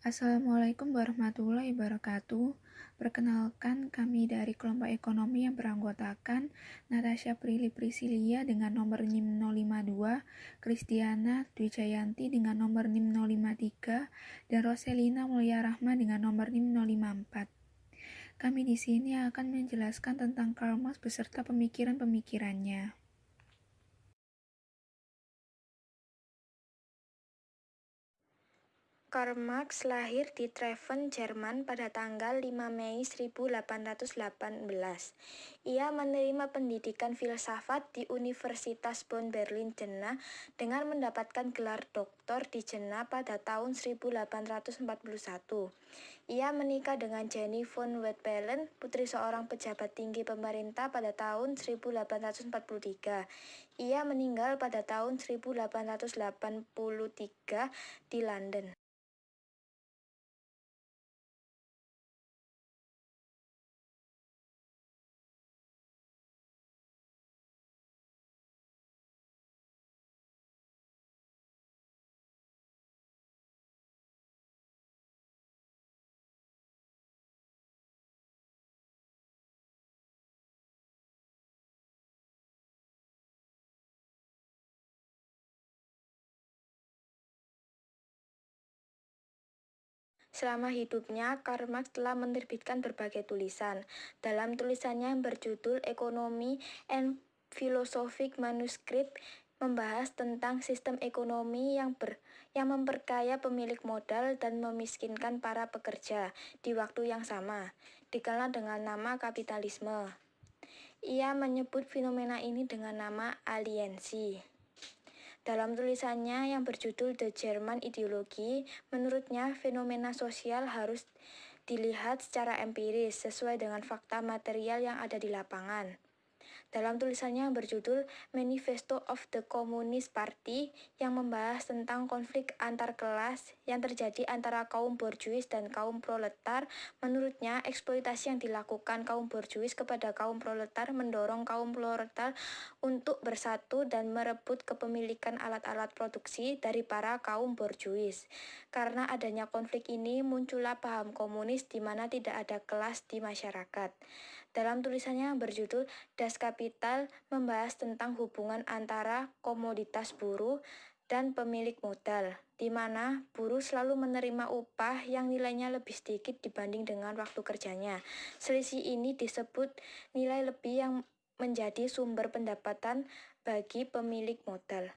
Assalamualaikum warahmatullahi wabarakatuh. Perkenalkan, kami dari kelompok ekonomi yang beranggotakan Natasha Prilly Priscilia dengan nomor NIM 052, Kristiana Dwijayanti dengan nomor NIM 053, dan Roselina Mulia Rahma dengan nomor NIM 054. Kami di sini akan menjelaskan tentang Karl Marx beserta pemikiran-pemikirannya. Karl Marx lahir di Treven, Jerman pada tanggal 5 Mei 1818. Ia menerima pendidikan filsafat di Universitas Bonn Berlin Jena dengan mendapatkan gelar doktor di Jena pada tahun 1841. Ia menikah dengan Jenny von Westphalen, putri seorang pejabat tinggi pemerintah pada tahun 1843. Ia meninggal pada tahun 1883 di London. Selama hidupnya, Karl Marx telah menerbitkan berbagai tulisan. Dalam tulisannya yang berjudul Ekonomi and Philosophic Manuscript membahas tentang sistem ekonomi yang memperkaya pemilik modal dan memiskinkan para pekerja di waktu yang sama, dikenal dengan nama kapitalisme. Ia menyebut fenomena ini dengan nama aliensi. Dalam tulisannya yang berjudul The German Ideology, menurutnya fenomena sosial harus dilihat secara empiris sesuai dengan fakta material yang ada di lapangan. Dalam tulisannya yang berjudul Manifesto of the Communist Party yang membahas tentang konflik antar kelas yang terjadi antara kaum borjuis dan kaum proletar, menurutnya eksploitasi yang dilakukan kaum borjuis kepada kaum proletar mendorong kaum proletar untuk bersatu dan merebut kepemilikan alat-alat produksi dari para kaum borjuis. Karena adanya konflik ini muncullah paham komunis di mana tidak ada kelas di masyarakat. Dalam tulisannya yang berjudul Das Kapital membahas tentang hubungan antara komoditas buruh dan pemilik modal, di mana buruh selalu menerima upah yang nilainya lebih sedikit dibanding dengan waktu kerjanya. Selisih ini disebut nilai lebih yang menjadi sumber pendapatan bagi pemilik modal.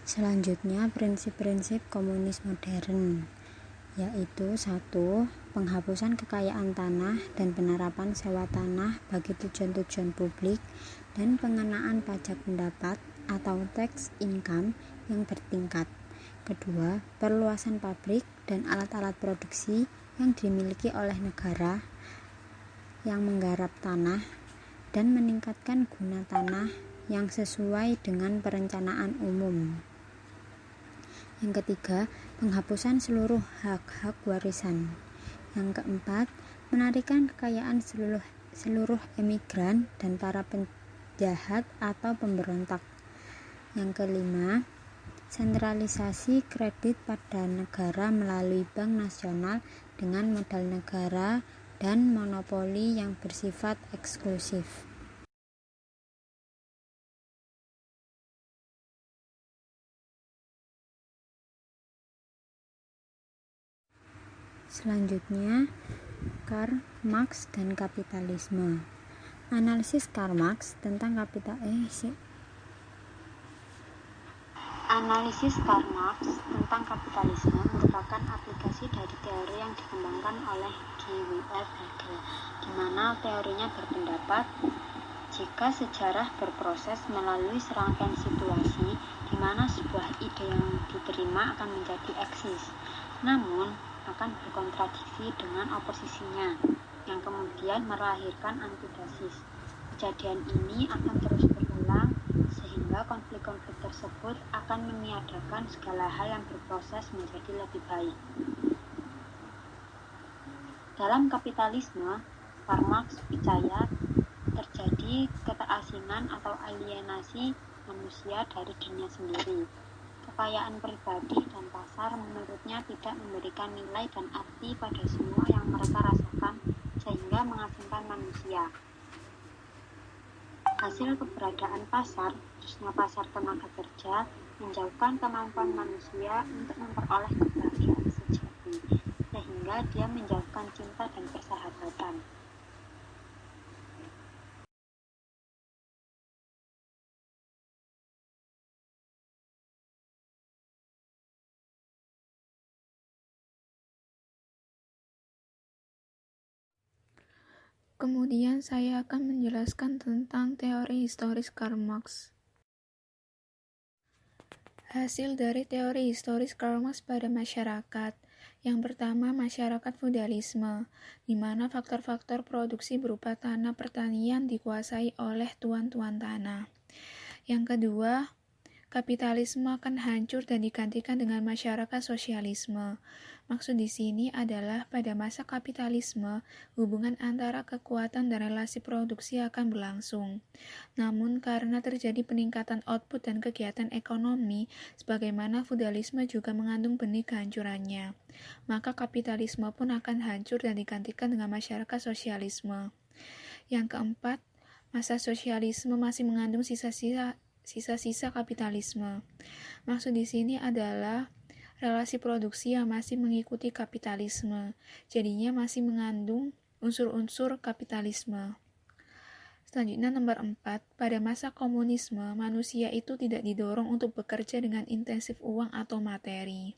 Selanjutnya, prinsip-prinsip komunis modern, yaitu 1. Penghapusan kekayaan tanah dan penerapan sewa tanah bagi tujuan-tujuan publik dan pengenaan pajak pendapat atau tax income yang bertingkat. Kedua, perluasan pabrik dan alat-alat produksi yang dimiliki oleh negara yang menggarap tanah dan meningkatkan guna tanah yang sesuai dengan perencanaan umum. Yang ketiga, penghapusan seluruh hak-hak warisan. Yang keempat, menarikan kekayaan seluruh emigran dan para penjahat atau pemberontak. Yang kelima, sentralisasi kredit pada negara melalui Bank Nasional dengan modal negara dan monopoli yang bersifat eksklusif. Selanjutnya, Karl Marx dan kapitalisme. Analisis Karl Marx tentang kapitalisme merupakan aplikasi dari teori yang dikembangkan oleh G.W.F. Hegel, di mana teorinya berpendapat jika sejarah berproses melalui serangkaian situasi di mana sebuah ide yang diterima akan menjadi eksis, namun akan berkontradiksi dengan oposisinya, yang kemudian melahirkan antitesis. Kejadian ini akan terus berulang, sehingga konflik-konflik tersebut akan meniadakan segala hal yang berproses menjadi lebih baik. Dalam kapitalisme, Karl Marx percaya terjadi keterasingan atau alienasi manusia dari dirinya sendiri. Kekayaan pribadi dan pasar menurutnya tidak memberikan nilai dan arti pada semua yang mereka rasakan sehingga mengasingkan manusia. Hasil keberadaan pasar, khususnya pasar tenaga kerja, menjauhkan kemampuan manusia untuk memperoleh kebahagiaan sejati, sehingga dia menjauhkan cinta dan persahabatan. Kemudian saya akan menjelaskan tentang teori historis Karl Marx. Hasil dari teori historis Karl Marx pada masyarakat. Yang pertama, masyarakat feudalisme, di mana faktor-faktor produksi berupa tanah pertanian dikuasai oleh tuan-tuan tanah. Yang kedua, kapitalisme akan hancur dan digantikan dengan masyarakat sosialisme. Maksud di sini adalah pada masa kapitalisme, hubungan antara kekuatan dan relasi produksi akan berlangsung. Namun karena terjadi peningkatan output dan kegiatan ekonomi, sebagaimana feudalisme juga mengandung benih kehancurannya, maka kapitalisme pun akan hancur dan digantikan dengan masyarakat sosialisme. Yang keempat, masa sosialisme masih mengandung sisa-sisa kapitalisme. Maksud di sini adalah relasi produksi yang masih mengikuti kapitalisme, jadinya masih mengandung unsur-unsur kapitalisme. Selanjutnya nomor 4, pada masa komunisme, manusia itu tidak didorong untuk bekerja dengan intensif uang atau materi.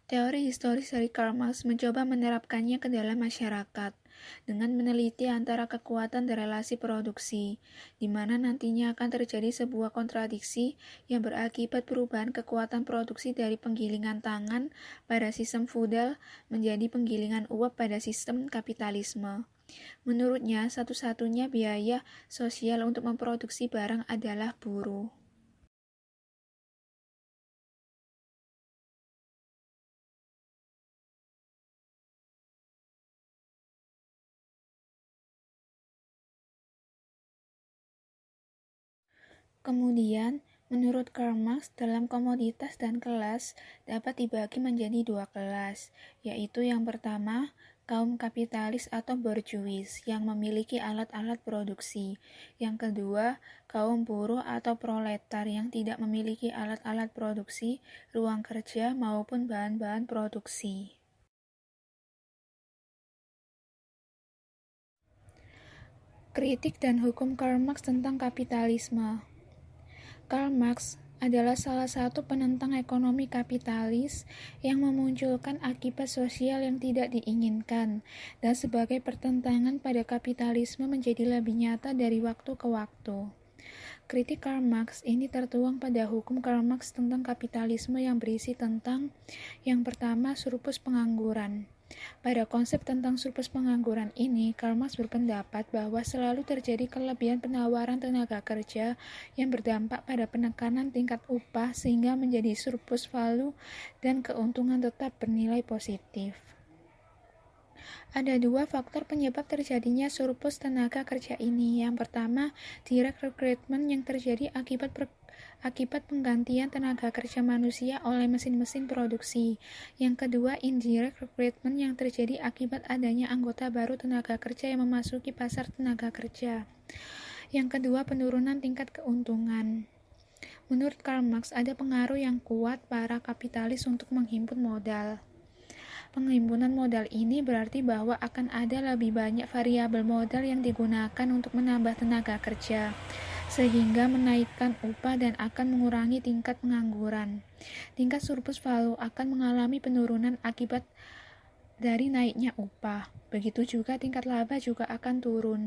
Teori historis dari Karl Marx mencoba menerapkannya ke dalam masyarakat dengan meneliti antara kekuatan dan relasi produksi, di mana nantinya akan terjadi sebuah kontradiksi yang berakibat perubahan kekuatan produksi dari penggilingan tangan pada sistem feudal menjadi penggilingan uap pada sistem kapitalisme. Menurutnya, satu-satunya biaya sosial untuk memproduksi barang adalah buruh. Kemudian, menurut Karl Marx, dalam komoditas dan kelas dapat dibagi menjadi dua kelas, yaitu yang pertama, kaum kapitalis atau bourgeois yang memiliki alat-alat produksi. Yang kedua, kaum buruh atau proletar yang tidak memiliki alat-alat produksi, ruang kerja maupun bahan-bahan produksi. Kritik dan hukum Karl Marx tentang kapitalisme. Karl Marx adalah salah satu penentang ekonomi kapitalis yang memunculkan akibat sosial yang tidak diinginkan, dan sebagai pertentangan pada kapitalisme menjadi lebih nyata dari waktu ke waktu. Kritik Karl Marx ini tertuang pada hukum Karl Marx tentang kapitalisme yang berisi tentang yang pertama, surplus pengangguran. Pada konsep tentang surplus pengangguran ini, Karl Marx berpendapat bahwa selalu terjadi kelebihan penawaran tenaga kerja yang berdampak pada penekanan tingkat upah sehingga menjadi surplus value dan keuntungan tetap bernilai positif. Ada dua faktor penyebab terjadinya surplus tenaga kerja ini. Yang pertama, direct recruitment yang terjadi akibat penggantian tenaga kerja manusia oleh mesin-mesin produksi. Yang kedua, indirect recruitment yang terjadi akibat adanya anggota baru tenaga kerja yang memasuki pasar tenaga kerja. Yang kedua, penurunan tingkat keuntungan. Menurut Karl Marx, ada pengaruh yang kuat para kapitalis untuk menghimpun modal. Penghimpunan modal ini berarti bahwa akan ada lebih banyak variabel modal yang digunakan untuk menambah tenaga kerja, sehingga menaikkan upah dan akan mengurangi tingkat pengangguran. Tingkat surplus value akan mengalami penurunan akibat dari naiknya upah. Begitu juga tingkat laba juga akan turun.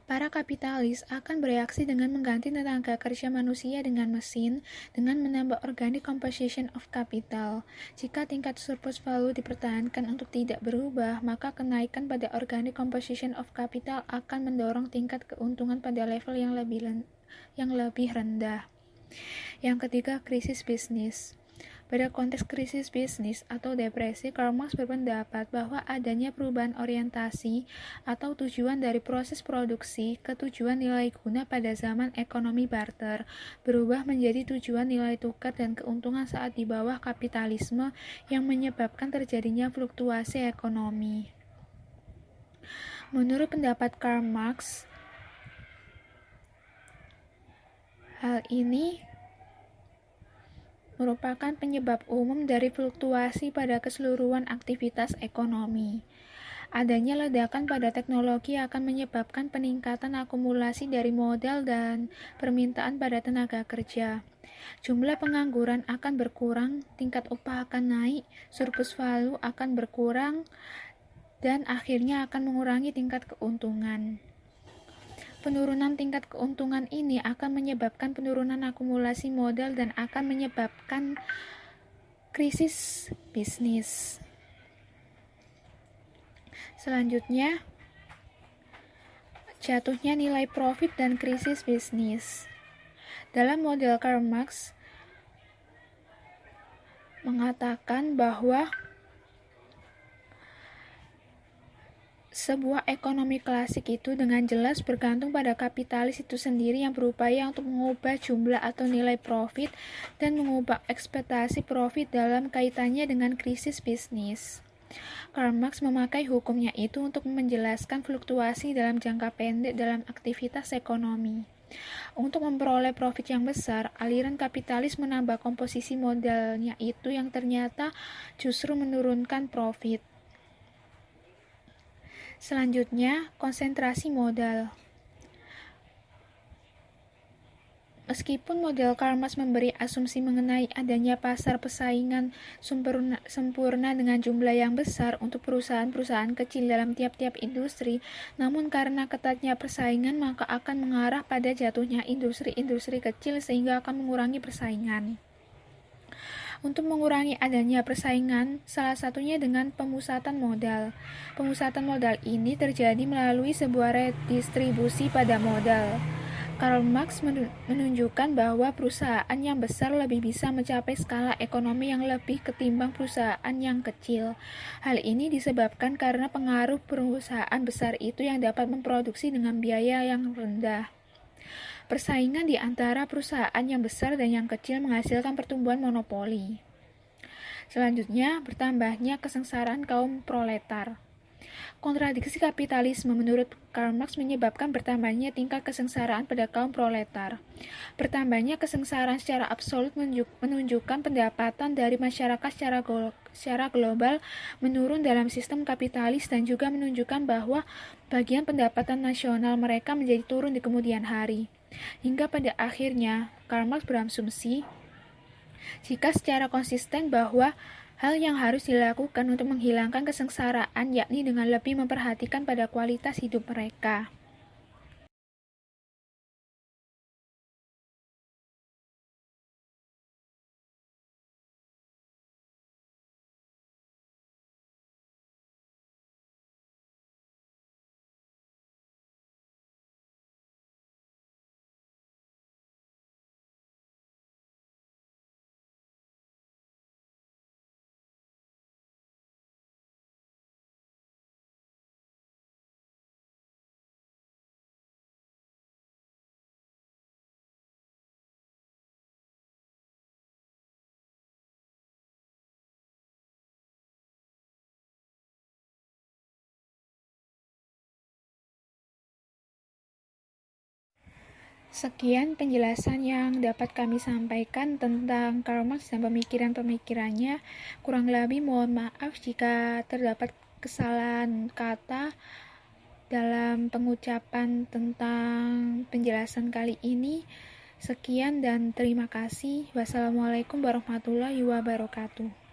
Para kapitalis akan bereaksi dengan mengganti tenaga kerja manusia dengan mesin, dengan menambah organic composition of capital. Jika tingkat surplus value dipertahankan untuk tidak berubah, maka kenaikan pada organic composition of capital akan mendorong tingkat keuntungan pada level yang lebih rendah. Yang ketiga, krisis bisnis. Pada konteks krisis bisnis atau depresi, Karl Marx berpendapat bahwa adanya perubahan orientasi atau tujuan dari proses produksi ke tujuan nilai guna pada zaman ekonomi barter berubah menjadi tujuan nilai tukar dan keuntungan saat di bawah kapitalisme yang menyebabkan terjadinya fluktuasi ekonomi. Menurut pendapat Karl Marx, hal ini merupakan penyebab umum dari fluktuasi pada keseluruhan aktivitas ekonomi. Adanya ledakan pada teknologi akan menyebabkan peningkatan akumulasi dari modal dan permintaan pada tenaga kerja. Jumlah pengangguran akan berkurang, tingkat upah akan naik, surplus value akan berkurang, dan akhirnya akan mengurangi tingkat keuntungan. Penurunan tingkat keuntungan ini akan menyebabkan penurunan akumulasi modal dan akan menyebabkan krisis bisnis. Selanjutnya, jatuhnya nilai profit dan krisis bisnis. Dalam model Karl Marx mengatakan bahwa sebuah ekonomi klasik itu dengan jelas bergantung pada kapitalis itu sendiri yang berupaya untuk mengubah jumlah atau nilai profit dan mengubah ekspektasi profit dalam kaitannya dengan krisis bisnis. Karl Marx memakai hukumnya itu untuk menjelaskan fluktuasi dalam jangka pendek dalam aktivitas ekonomi. Untuk memperoleh profit yang besar, aliran kapitalis menambah komposisi modalnya itu yang ternyata justru menurunkan profit. Selanjutnya, konsentrasi modal. Meskipun model Karl Marx memberi asumsi mengenai adanya pasar persaingan sempurna dengan jumlah yang besar untuk perusahaan-perusahaan kecil dalam tiap-tiap industri, namun karena ketatnya persaingan maka akan mengarah pada jatuhnya industri-industri kecil sehingga akan mengurangi persaingan. Untuk mengurangi adanya persaingan, salah satunya dengan pemusatan modal. Pemusatan modal ini terjadi melalui sebuah redistribusi pada modal. Karl Marx menunjukkan bahwa perusahaan yang besar lebih bisa mencapai skala ekonomi yang lebih ketimbang perusahaan yang kecil. Hal ini disebabkan karena pengaruh perusahaan besar itu yang dapat memproduksi dengan biaya yang rendah. Persaingan di antara perusahaan yang besar dan yang kecil menghasilkan pertumbuhan monopoli. Selanjutnya, bertambahnya kesengsaraan kaum proletar. Kontradiksi kapitalisme menurut Karl Marx menyebabkan bertambahnya tingkat kesengsaraan pada kaum proletar. Bertambahnya kesengsaraan secara absolut menunjukkan pendapatan dari masyarakat secara global menurun dalam sistem kapitalis dan juga menunjukkan bahwa bagian pendapatan nasional mereka menjadi turun di kemudian hari. Hingga pada akhirnya, Karl Marx berasumsi jika secara konsisten bahwa hal yang harus dilakukan untuk menghilangkan kesengsaraan yakni dengan lebih memperhatikan pada kualitas hidup mereka. Sekian penjelasan yang dapat kami sampaikan tentang Karl Marx dan pemikiran-pemikirannya. Kurang lebih mohon maaf jika terdapat kesalahan kata dalam pengucapan tentang penjelasan kali ini. Sekian dan terima kasih. Wassalamualaikum warahmatullahi wabarakatuh.